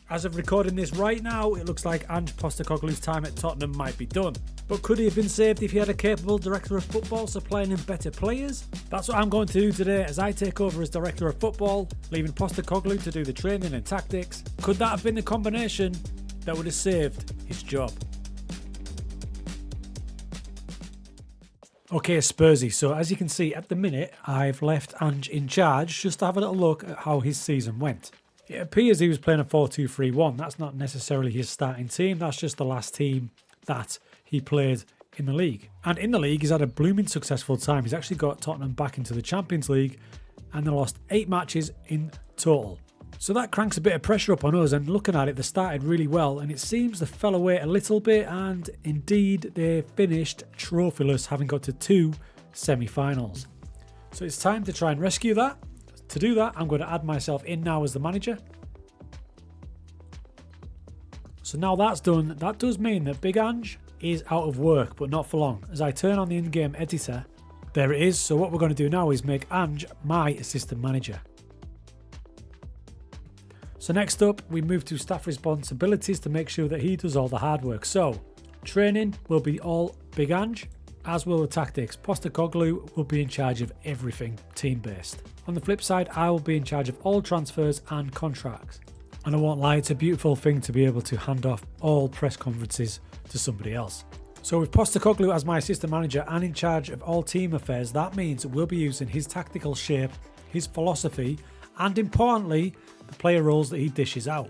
As of recording this right now, it looks like Ange Postecoglou's time at Tottenham might be done. But could he have been saved if he had a capable director of football supplying him better players? That's what I'm going to do today as I take over as director of football, leaving Postecoglou to do the training and tactics. Could that have been the combination that would have saved his job? Okay, Spursy, so as you can see at the minute, I've left Ange in charge just to have a little look at how his season went. It appears he was playing a 4-2-3-1. That's not necessarily his starting team. That's just the last team that he played in the league. And in the league, he's had a blooming successful time. He's actually got Tottenham back into the Champions League and they lost 8 matches in total. So that cranks a bit of pressure up on us, and looking at it, they started really well and it seems they fell away a little bit, and indeed they finished trophyless, having got to 2 semi-finals. So it's time to try and rescue that. To do that, I'm going to add myself in now as the manager. So now that's done, that does mean that Big Ange is out of work, but not for long. As I turn on the in-game editor, there it is. So what we're going to do now is make Ange my assistant manager. So next up, we move to staff responsibilities to make sure that he does all the hard work. So training will be all Big Ange, as will the tactics. Postecoglou will be in charge of everything team-based. On the flip side, I will be in charge of all transfers and contracts. And I won't lie, it's a beautiful thing to be able to hand off all press conferences to somebody else. So with Postecoglou as my assistant manager and in charge of all team affairs, that means we'll be using his tactical shape, his philosophy, and importantly, the player roles that he dishes out.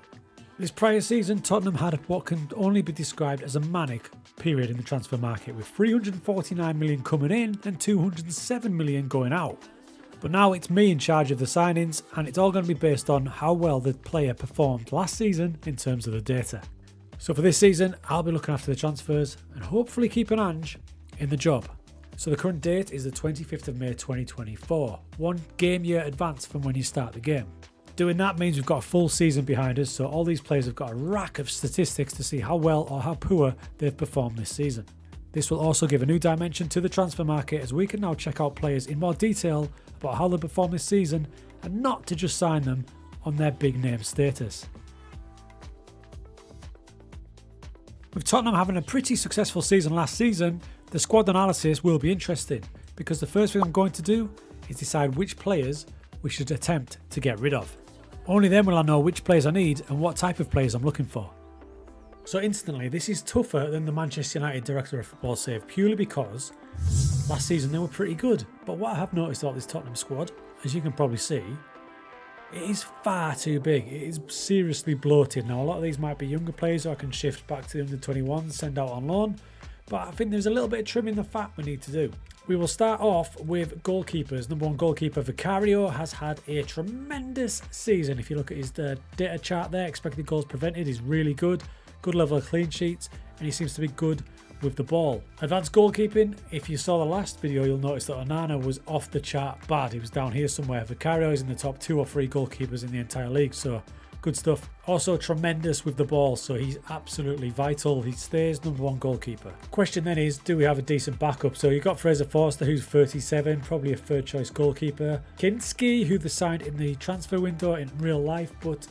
This prior season, Tottenham had what can only be described as a manic period in the transfer market, with 349 million coming in and 207 million going out. But now it's me in charge of the signings, and it's all going to be based on how well the player performed last season in terms of the data. So for this season, I'll be looking after the transfers and hopefully keeping Ange in the job. So the current date is the 25th of May 2024, 1 game year advance from when you start the game. Doing that means we've got a full season behind us, so all these players have got a rack of statistics to see how well or how poor they've performed this season. This will also give a new dimension to the transfer market, as we can now check out players in more detail about how they perform this season and not to just sign them on their big name status. With Tottenham having a pretty successful season last season, the squad analysis will be interesting, because the first thing I'm going to do is decide which players we should attempt to get rid of. Only then will I know which players I need and what type of players I'm looking for. So instantly, this is tougher than the Manchester United director of football save, purely because last season they were pretty good. But what I have noticed about this Tottenham squad, as you can probably see, it is far too big. It is seriously bloated. Now, a lot of these might be younger players who I can shift back to the under-21s, send out on loan. But I think there's a little bit of trimming the fat we need to do. We will start off with goalkeepers. Number 1 goalkeeper, Vicario, has had a tremendous season. If you look at his data chart there, expected goals prevented is really good. Good level of clean sheets, and he seems to be good with the ball. Advanced goalkeeping, if you saw the last video, you'll notice that Onana was off the chart bad. He was down here somewhere. Vicario is in the top 2 or 3 goalkeepers in the entire league, so good stuff. Also tremendous with the ball, so he's absolutely vital. He stays number 1 goalkeeper. Question then is, do we have a decent backup? So you've got Fraser Forster, who's 37, probably a third choice goalkeeper. Kinski, who they signed in the transfer window in real life, but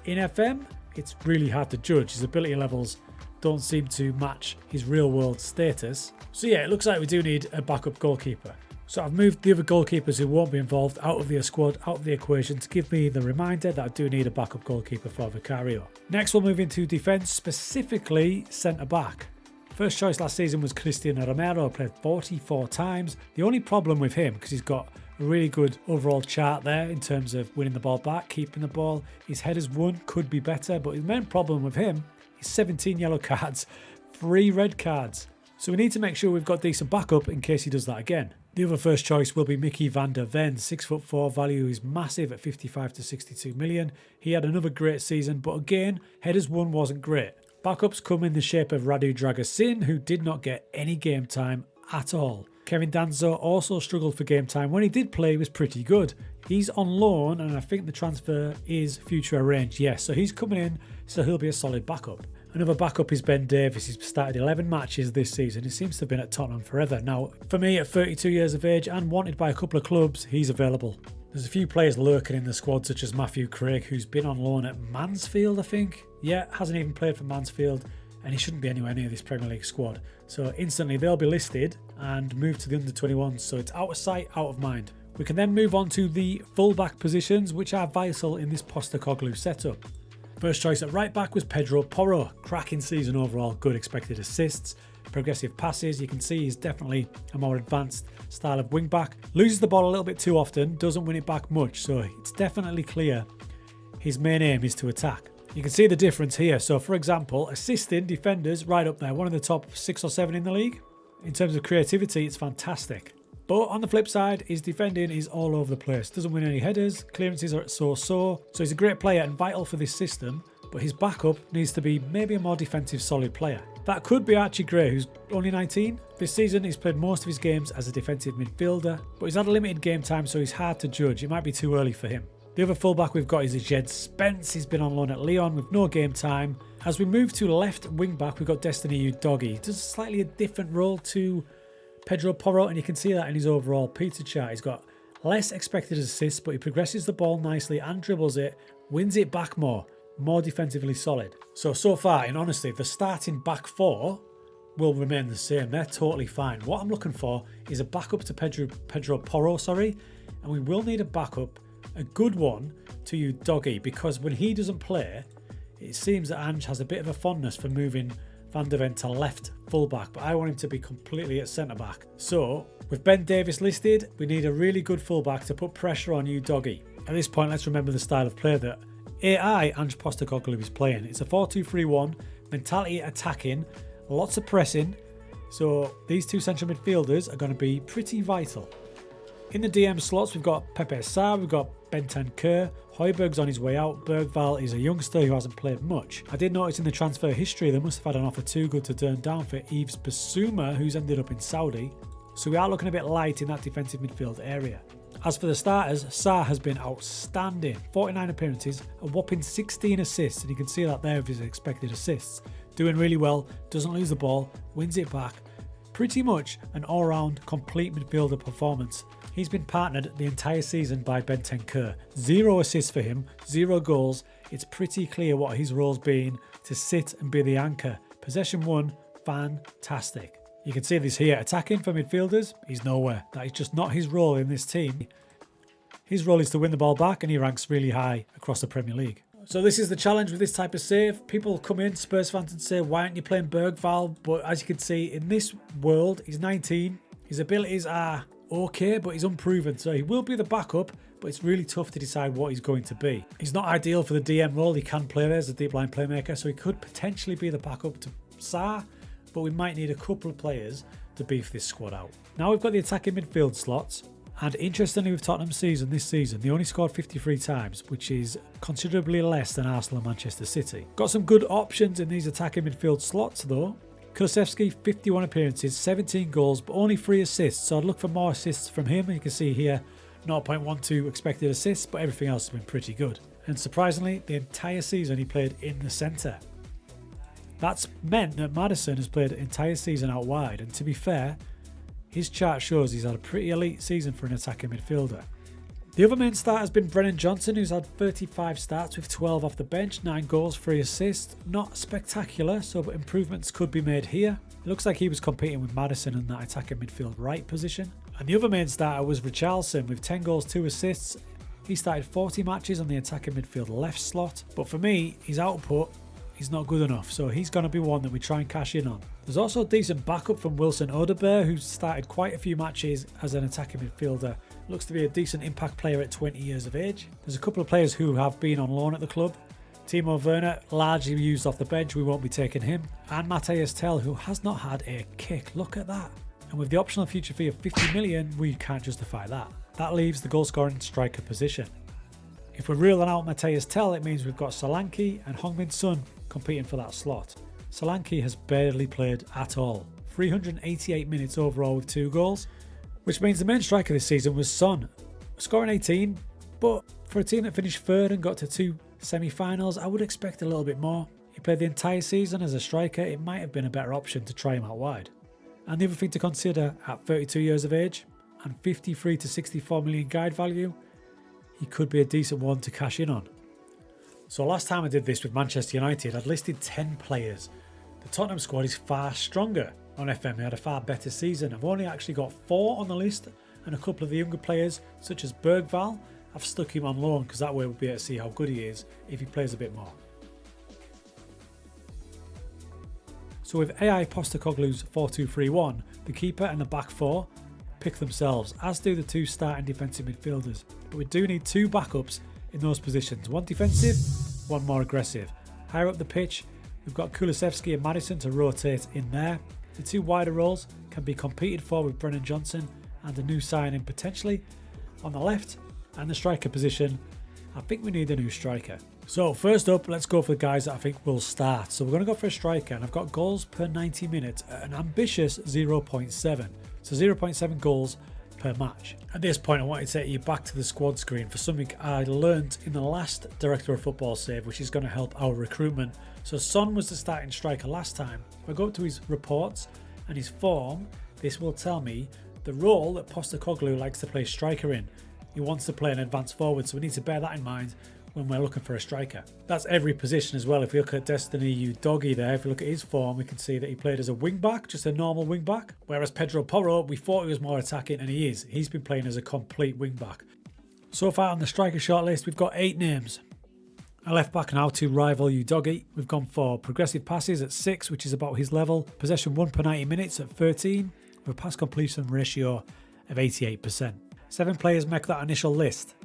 in FM, it's really hard to judge. His ability levels don't seem to match his real world status. So yeah, it looks like we do need a backup goalkeeper. So I've moved the other goalkeepers who won't be involved out of the squad, out of the equation, to give me the reminder that I do need a backup goalkeeper for Vicario. Next we'll move into defence, specifically centre-back. First choice last season was Cristiano Romero, played 44 times. The only problem with him, because he's got a really good overall chart there in terms of winning the ball back, keeping the ball, his headers won could be better, but his main problem with him is 17 yellow cards, 3 red cards. So we need to make sure we've got decent backup in case he does that again. The other first choice will be Mickey van der Ven. 6'4", value is massive at 55 to 62 million. He had another great season, but again, headers won wasn't great. Backups come in the shape of Radu Dragusin, who did not get any game time at all. Kevin Danzo also struggled for game time. When he did play, he was pretty good. He's on loan, and I think the transfer is future arranged. Yes, so he's coming in, so he'll be a solid backup. Another backup is Ben Davies. He's started 11 matches this season. He seems to have been at Tottenham forever. Now, for me, at 32 years of age and wanted by a couple of clubs, he's available. There's a few players lurking in the squad, such as Matthew Craig, who's been on loan at Mansfield, I think. Yeah, hasn't even played for Mansfield, and he shouldn't be anywhere near this Premier League squad. So instantly they'll be listed and moved to the under-21s, so it's out of sight, out of mind. We can then move on to the fullback positions, which are vital in this Postecoglou setup. First choice at right back was Pedro Porro. Cracking season overall, good expected assists, progressive passes. You can see he's definitely a more advanced style of wing back. Loses the ball a little bit too often, doesn't win it back much, so it's definitely clear his main aim is to attack. You can see the difference here. So for example, assisting defenders right up there, one of the top 6 or 7 in the league. In terms of creativity, it's fantastic. But on the flip side, his defending is all over the place. Doesn't win any headers, clearances are so-so. So he's a great player and vital for this system, but his backup needs to be maybe a more defensive solid player. That could be Archie Gray, who's only 19. This season he's played most of his games as a defensive midfielder, but he's had a limited game time, so he's hard to judge. It might be too early for him. The other fullback we've got is Jed Spence. He's been on loan at Lyon with no game time. As we move to left wing back, we've got Destiny Udogie. He does slightly a different role to Pedro Porro, and you can see that in his overall Peter chart. He's got less expected assists, but he progresses the ball nicely and dribbles it, wins it back more defensively solid. So far, in honesty, the starting back four will remain the same. They're totally fine. What I'm looking for is a backup to Pedro Porro, and we will need a backup, a good one, to Udogie, because when he doesn't play, it seems that Ange has a bit of a fondness for moving Van de Ven to left fullback, but I want him to be completely at centre back. So with Ben Davies listed, we need a really good fullback to put pressure on Udogie. At this point, let's remember the style of play that AI Ange Postecoglou is playing. It's a 4-2-3-1, mentality attacking, lots of pressing. So these two central midfielders are going to be pretty vital. In the DM slots, we've got Pepe Sarr, we've got Bentancur, Højbjerg's on his way out. Bergvall is a youngster who hasn't played much. I did notice in the transfer history they must have had an offer too good to turn down for Yves Bissouma, who's ended up in Saudi. So we are looking a bit light in that defensive midfield area. As for the starters, Sarr has been outstanding. 49 appearances, a whopping 16 assists, and you can see that there with his expected assists. Doing really well, doesn't lose the ball, wins it back. Pretty much an all-round complete midfielder performance. He's been partnered the entire season by Bentancur. 0 assists for him, 0 goals. It's pretty clear what his role's been, to sit and be the anchor. Possession 1, fantastic. You can see this here, attacking for midfielders, he's nowhere. That is just not his role in this team. His role is to win the ball back, and he ranks really high across the Premier League. So this is the challenge with this type of save. People come in, Spurs fans, and say, why aren't you playing Bergvall? But as you can see, in this world, he's 19. His abilities are okay, but he's unproven. So he will be the backup, but it's really tough to decide what he's going to be. He's not ideal for the DM role. He can play there as a deep line playmaker, so he could potentially be the backup to Sarr, but we might need a couple of players to beef this squad out. Now we've got the attacking midfield slots. And interestingly, with Tottenham's season this season, they only scored 53 times, which is considerably less than Arsenal and Manchester City. Got some good options in these attacking midfield slots though. Kulusevski, 51 appearances, 17 goals, but only 3 assists. So I'd look for more assists from him. You can see here, 0.12 expected assists, but everything else has been pretty good. And surprisingly, the entire season he played in the centre. That's meant that Maddison has played the entire season out wide, and to be fair, his chart shows he's had a pretty elite season for an attacking midfielder. The other main start has been Brennan Johnson, who's had 35 starts with 12 off the bench, 9 goals, 3 assists. Not spectacular, so improvements could be made here. It looks like he was competing with Maddison in that attacking midfield right position. And the other main starter was Richarlison with 10 goals, 2 assists. He started 40 matches on the attacking midfield left slot, but for me, his output is not good enough, so he's going to be one that we try and cash in on. There's also a decent backup from Wilson Odegaard, who's started quite a few matches as an attacking midfielder. Looks to be a decent impact player at 20 years of age. There's a couple of players who have been on loan at the club. Timo Werner, largely used off the bench, we won't be taking him. And Matthias Tell, who has not had a kick. Look at that. And with the optional future fee of 50 million, we can't justify that. That leaves the goal-scoring striker position. If we're ruling out Matthias Tell, it means we've got Solanke and Heung-min Son competing for that slot. Solanke has barely played at all. 388 minutes overall with 2 goals, which means the main striker this season was Son, scoring 18, but for a team that finished 3rd and got to 2 semi-finals, I would expect a little bit more. He played the entire season as a striker, it might have been a better option to try him out wide. And the other thing to consider, at 32 years of age and 53 to 64 million guide value, he could be a decent one to cash in on. So last time I did this with Manchester United, I'd listed 10 players. The Tottenham squad is far stronger. On FM, they had a far better season. I've only actually got 4 on the list, and a couple of the younger players, such as Bergvall, I've stuck him on loan because that way we'll be able to see how good he is if he plays a bit more. So with AI Postecoglou's 4-2-3-1, the keeper and the back 4 pick themselves, as do the 2 starting defensive midfielders. But we do need 2 backups in those positions, 1 defensive, 1 more aggressive. Higher up the pitch, we've got Kulusevski and Maddison to rotate in there. The 2 wider roles can be competed for with Brennan Johnson and a new signing potentially. On the left and the striker position, I think we need a new striker. So first up, let's go for the guys that I think will start. So we're going to go for a striker, and I've got goals per 90 minutes at an ambitious 0.7. So 0.7 goals per match. At this point, I wanted to take you back to the squad screen for something I learned in the last Director of Football save, which is going to help our recruitment. So Son was the starting striker last time. If I go up to his reports and his form, this will tell me the role that Postecoglou likes to play striker in. He wants to play an advanced forward, so we need to bear that in mind when we're looking for a striker. That's every position as well. If we look at Destiny Udogie there, if we look at his form, we can see that he played as a wing back, just a normal wing back. Whereas Pedro Porro, we thought he was more attacking, and he is. He's been playing as a complete wing back. So far on the striker shortlist, we've got 8 names. A left back now to rival Udogie. We've gone for progressive passes at 6, which is about his level. Possession 1 per 90 minutes at 13, with a pass completion ratio of 88%. 7 players make that initial list.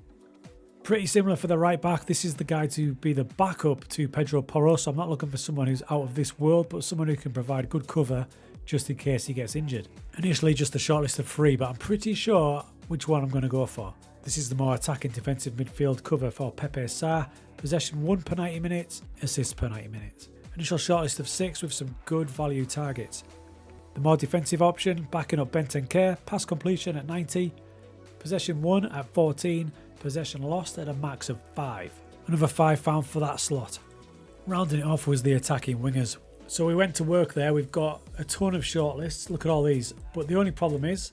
Pretty similar for the right back. This is the guy to be the backup to Pedro Porro, so I'm not looking for someone who's out of this world, but someone who can provide good cover just in case he gets injured. Initially just a shortlist of 3, but I'm pretty sure which one I'm going to go for. This is the more attacking defensive midfield cover for Pepe Sarr. Possession 1 per 90 minutes, assists per 90 minutes. Initial shortlist of 6 with some good value targets. The more defensive option, backing up Bentancur, pass completion at 90, possession 1 at 14, possession lost at a max of 5. Another 5 found for that slot. Rounding it off was the attacking wingers. So we went to work there. We've got a ton of shortlists. Look at all these. But the only problem is,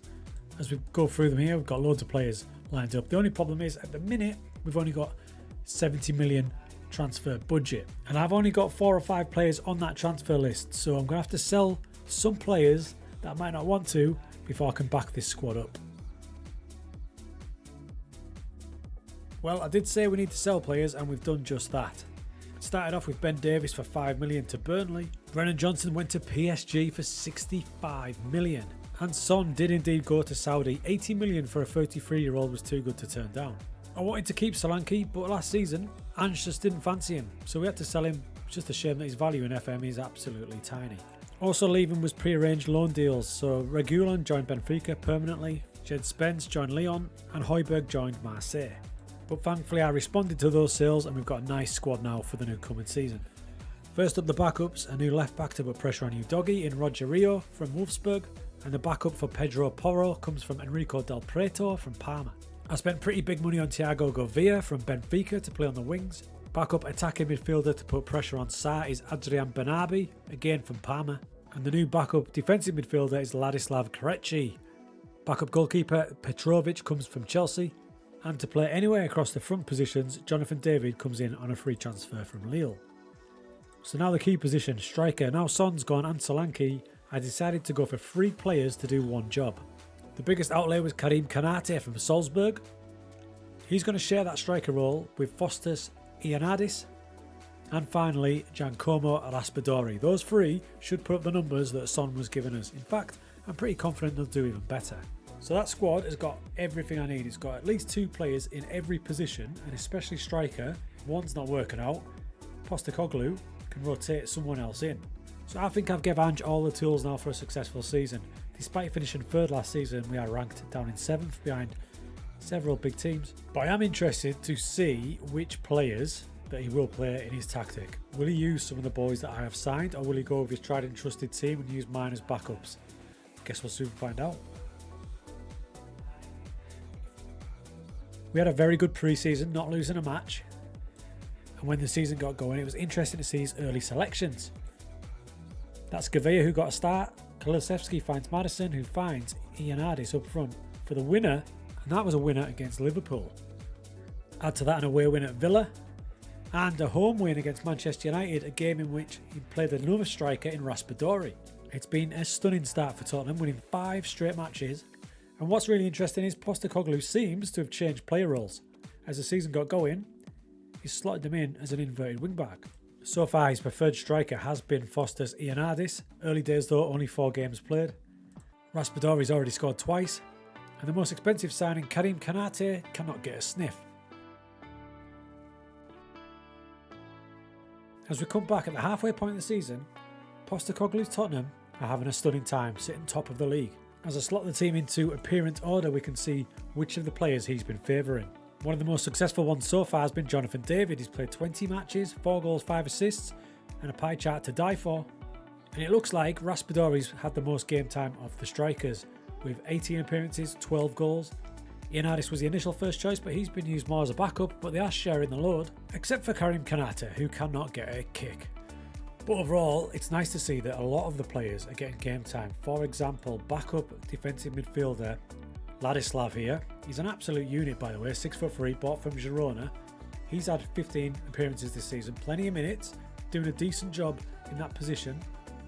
as we go through them here, we've got loads of players lined up. The only problem is, at the minute, we've only got 70 million transfer budget. And I've only got 4 or 5 players on that transfer list. So I'm going to have to sell some players that I might not want to before I can back this squad up. Well, I did say we need to sell players, and we've done just that. It started off with Ben Davies for 5 million to Burnley. Brennan Johnson went to PSG for 65 million. And Son did indeed go to Saudi. 80 million for a 33-year-old was too good to turn down. I wanted to keep Solanke, but last season, Ange just didn't fancy him, so we had to sell him. It's just a shame that his value in FM is absolutely tiny. Also leaving was pre-arranged loan deals, so Reguilon joined Benfica permanently, Jed Spence joined Lyon, and Højbjerg joined Marseille. But thankfully I responded to those sales, and we've got a nice squad now for the new coming season. First up the backups, a new left back to put pressure on Udogie in Roger Rio from Wolfsburg, and the backup for Pedro Porro comes from Enrico Del Prieto from Parma. I spent pretty big money on Thiago Gouveia from Benfica to play on the wings. Backup attacking midfielder to put pressure on Sarr is Adrian Benabi, again from Parma. And the new backup defensive midfielder is Ladislav Krejci. Backup goalkeeper Petrovic comes from Chelsea. And to play anywhere across the front positions, Jonathan David comes in on a free transfer from Lille. So now the key position, striker. Now Son's gone and Solanke, I decided to go for 3 players to do one job. The biggest outlay was Karim Kanate from Salzburg. He's going to share that striker role with Fostas Ioannidis. And finally, Giancomo Raspadori. Those 3 should put up the numbers that Son was giving us. In fact, I'm pretty confident they'll do even better. So that squad has got everything I need. It's got at least 2 players in every position, and especially striker. If one's not working out, Postecoglou can rotate someone else in. So I think I've given Ange all the tools now for a successful season. Despite finishing 3rd last season, we are ranked down in 7th behind several big teams. But I am interested to see which players that he will play in his tactic. Will he use some of the boys that I have signed, or will he go with his tried and trusted team and use mine as backups? Guess we'll soon find out. We had a very good pre-season, not losing a match. And when the season got going, it was interesting to see his early selections. That's Gouveia who got a start. Kulusevski finds Maddison, who finds Ioannidis up front for the winner, and that was a winner against Liverpool. Add to that an away win at Villa and a home win against Manchester United, a game in which he played another striker in Raspadori. It's been a stunning start for Tottenham, winning 5 straight matches. And what's really interesting is Postecoglou seems to have changed player roles. As the season got going, he slotted them in as an inverted wing-back. So far, his preferred striker has been Foster's Ioannidis. Early days though, only 4 games played. Raspadori's already scored twice. And the most expensive signing, Karim Konate, cannot get a sniff. As we come back at the halfway point of the season, Postecoglou's Tottenham are having a stunning time sitting top of the league. As I slot the team into appearance order, we can see which of the players he's been favouring. One of the most successful ones so far has been Jonathan David. He's played 20 matches, 4 goals, 5 assists, and a pie chart to die for. And it looks like Raspadori's had the most game time of the strikers, with 18 appearances, 12 goals. Ioannidis was the initial first choice, but he's been used more as a backup, but they are sharing the load, except for Karim Konate, who cannot get a kick. But overall, it's nice to see that a lot of the players are getting game time. For example, backup defensive midfielder Ladislav here. He's an absolute unit, by the way, 6'3", bought from Girona. He's had 15 appearances this season, plenty of minutes, doing a decent job in that position.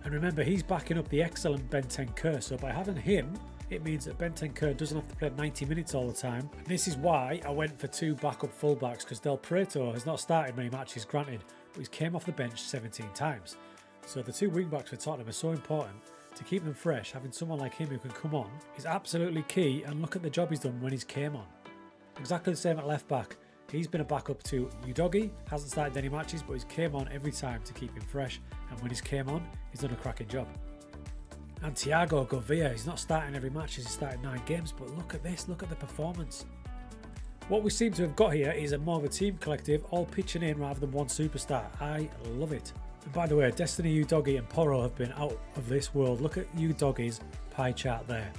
And remember, he's backing up the excellent Bentancur, so by having him, it means that Bentancur doesn't have to play 90 minutes all the time. And this is why I went for 2 backup fullbacks, because Del Prieto has not started many matches, granted, but he's came off the bench 17 times. So the 2 wingbacks for Tottenham are so important. To keep them fresh, having someone like him who can come on is absolutely key, and look at the job he's done when he's came on. Exactly the same at left back. He's been a backup to Udogie, hasn't started any matches, but he's came on every time to keep him fresh, and when he's came on, he's done a cracking job. And Thiago Govia, he's not starting every match as he's started 9 games, but look at this, look at the performance. What we seem to have got here is a more of a team collective, all pitching in rather than one superstar. I love it. And by the way, Destiny Udogie and Porro have been out of this world. Look at Udogie's pie chart there.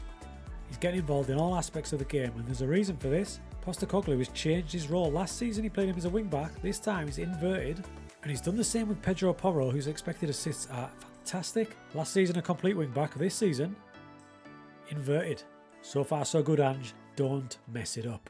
He's getting involved in all aspects of the game, and there's a reason for this. Postecoglou has changed his role. Last season he played him as a wing-back, this time he's inverted. And he's done the same with Pedro Porro, whose expected assists are fantastic. Last season a complete wing-back, this season inverted. So far so good, Ange. Don't mess it up.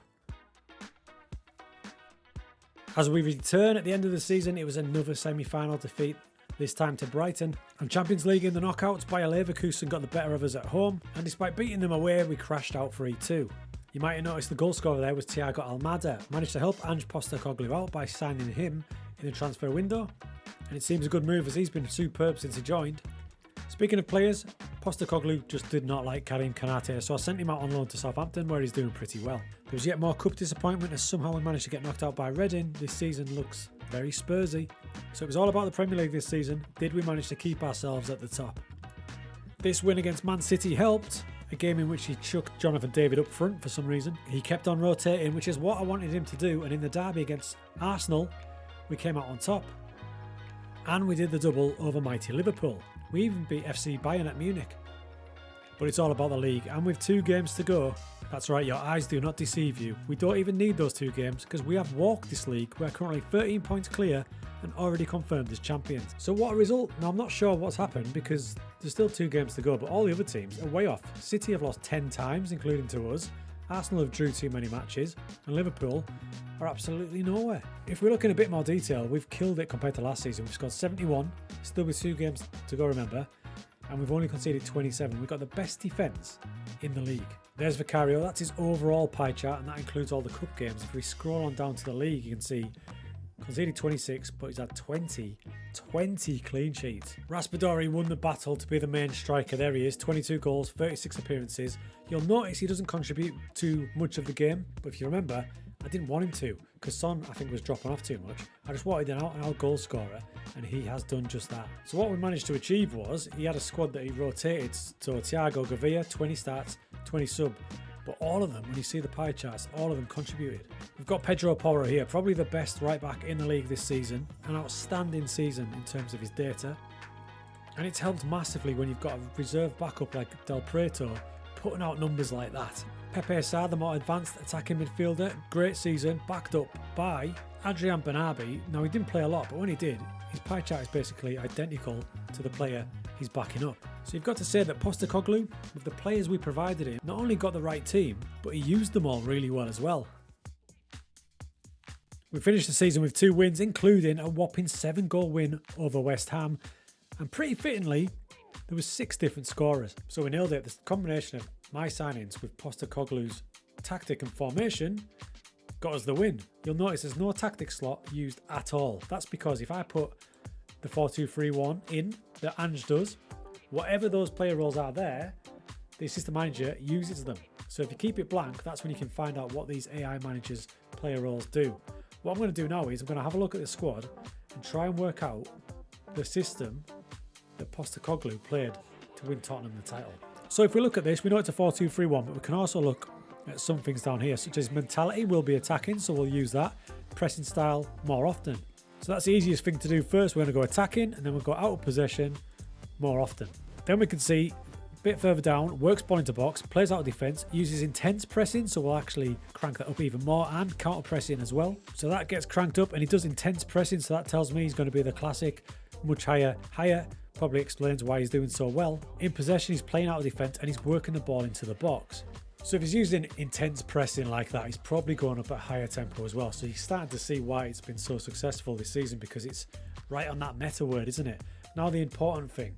As we return at the end of the season, it was another semi-final defeat, this time to Brighton. And Champions League in the knockouts, Bayer Leverkusen got the better of us at home, and despite beating them away, we crashed out 3-2. You might have noticed the goal scorer there was Thiago Almada. Managed to help Ange Postecoglou out by signing him in the transfer window, and it seems a good move as he's been superb since he joined. Speaking of players, Postecoglou just did not like Karim Konate, so I sent him out on loan to Southampton, where he's doing pretty well. There was yet more cup disappointment as somehow we managed to get knocked out by Reading. This season looks very Spursy. So it was all about the Premier League this season. Did we manage to keep ourselves at the top? This win against Man City helped, a game in which he chucked Jonathan David up front for some reason. He kept on rotating, which is what I wanted him to do, and in the derby against Arsenal, we came out on top. And we did the double over mighty Liverpool. We even beat FC Bayern at Munich. But it's all about the league, and with 2 games to go, that's right, your eyes do not deceive you. We don't even need those 2 games because we have walked this league. We're currently 13 points clear and already confirmed as champions. So what a result. Now I'm not sure what's happened because there's still 2 games to go, but all the other teams are way off. City have lost 10 times, including to us. Arsenal have drew too many matches, and Liverpool are absolutely nowhere. If we look in a bit more detail, we've killed it compared to last season. We've scored 71, still with 2 games to go, remember, and we've only conceded 27. We've got the best defence in the league. There's Vicario, that's his overall pie chart, and that includes all the cup games. If we scroll on down to the league, you can see conceded 26, but he's had 20 clean sheets. Raspadori won the battle to be the main striker. There he is, 22 goals, 36 appearances. You'll notice he doesn't contribute too much of the game, but if you remember, I didn't want him to, because Son, I think, was dropping off too much. I just wanted an out-and-out goal scorer, and he has done just that. So what we managed to achieve was, he had a squad that he rotated, so Thiago Govia, 20 starts, 20 sub. But all of them, when you see the pie charts, all of them contributed. We've got Pedro Porro here, probably the best right back in the league this season. An outstanding season in terms of his data. And it's helped massively when you've got a reserve backup like Del Prieto putting out numbers like that. Pepe Sarr, the more advanced attacking midfielder, great season, backed up by Adrian Benabi. Now, he didn't play a lot, but when he did, his pie chart is basically identical to the player he's backing up. So you've got to say that Postecoglou, with the players we provided him, not only got the right team, but he used them all really well as well. We finished the season with 2 wins, including a whopping 7-goal win over West Ham. And pretty fittingly, there was 6 different scorers. So we nailed it. The combination of my signings with Postecoglou's tactic and formation got us the win. You'll notice there's no tactic slot used at all. That's because if I put the 4-2-3-1 in that Ange does, whatever those player roles are there, the assistant manager uses them. So if you keep it blank, that's when you can find out what these AI managers' player roles do. What I'm going to do now is I'm going to have a look at the squad and try and work out the system that Postecoglou played to win Tottenham the title. So if we look at this, we know it's a 4-2-3-1, but we can also look at some things down here, such as mentality will be attacking, so we'll use that. Pressing style more often. So that's the easiest thing to do first. We're going to go attacking, and then we'll go out of possession more often. Then we can see a bit further down, works ball into box, plays out of defence, uses intense pressing, so we'll actually crank that up even more, and counter pressing as well. So that gets cranked up, and he does intense pressing, so that tells me he's going to be the classic much higher. Probably explains why he's doing so well. In possession, he's playing out of defence, and he's working the ball into the box. So if he's using intense pressing like that, he's probably going up at higher tempo as well. So you're starting to see why it's been so successful this season, because it's right on that meta word, isn't it? Now the important thing,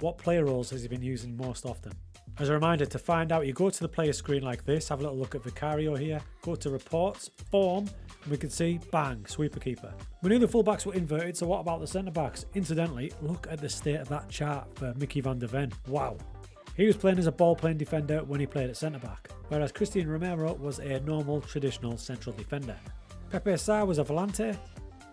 what player roles has he been using most often? As a reminder, to find out, you go to the player screen like this, have a little look at Vicario here, go to reports, form, and we can see, bang, sweeper keeper. We knew the fullbacks were inverted, so what about the centre-backs? Incidentally, look at the state of that chart for Mickey van der Ven. Wow. He was playing as a ball-playing defender when he played at centre-back, whereas Christian Romero was a normal, traditional central defender. Pepe Sarr was a volante,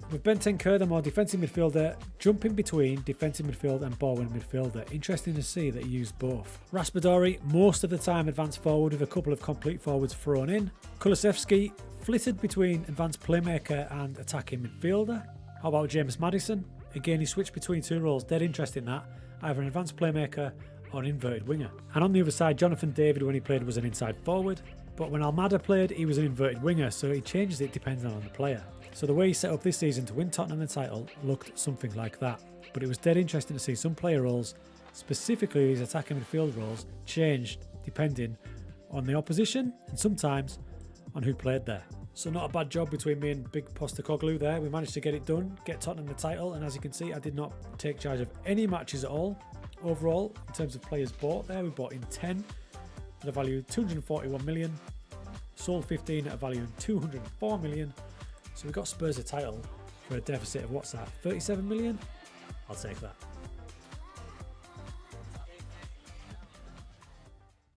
with Benten Kerr, the more defensive midfielder, jumping between defensive midfield and ball-winning midfielder. Interesting to see that he used both. Raspadori, most of the time advanced forward with a couple of complete forwards thrown in. Kulusevski flitted between advanced playmaker and attacking midfielder. How about James Maddison? Again, he switched between 2 roles, dead interesting that, either an advanced playmaker or an inverted winger. And on the other side, Jonathan David, when he played, was an inside forward, but when Almada played, he was an inverted winger, so he changes it depending on the player. So the way he set up this season to win Tottenham the title looked something like that. But it was dead interesting to see some player roles, specifically his attacking midfield roles, changed depending on the opposition and sometimes on who played there. So not a bad job between me and Big Postecoglou there. We managed to get it done, get Tottenham the title, and as you can see, I did not take charge of any matches at all. Overall, in terms of players bought there, we bought in 10 at a value of 241 million, sold 15 at a value of 204 million. So we got Spurs a title for a deficit of what's that, 37 million? I'll take that.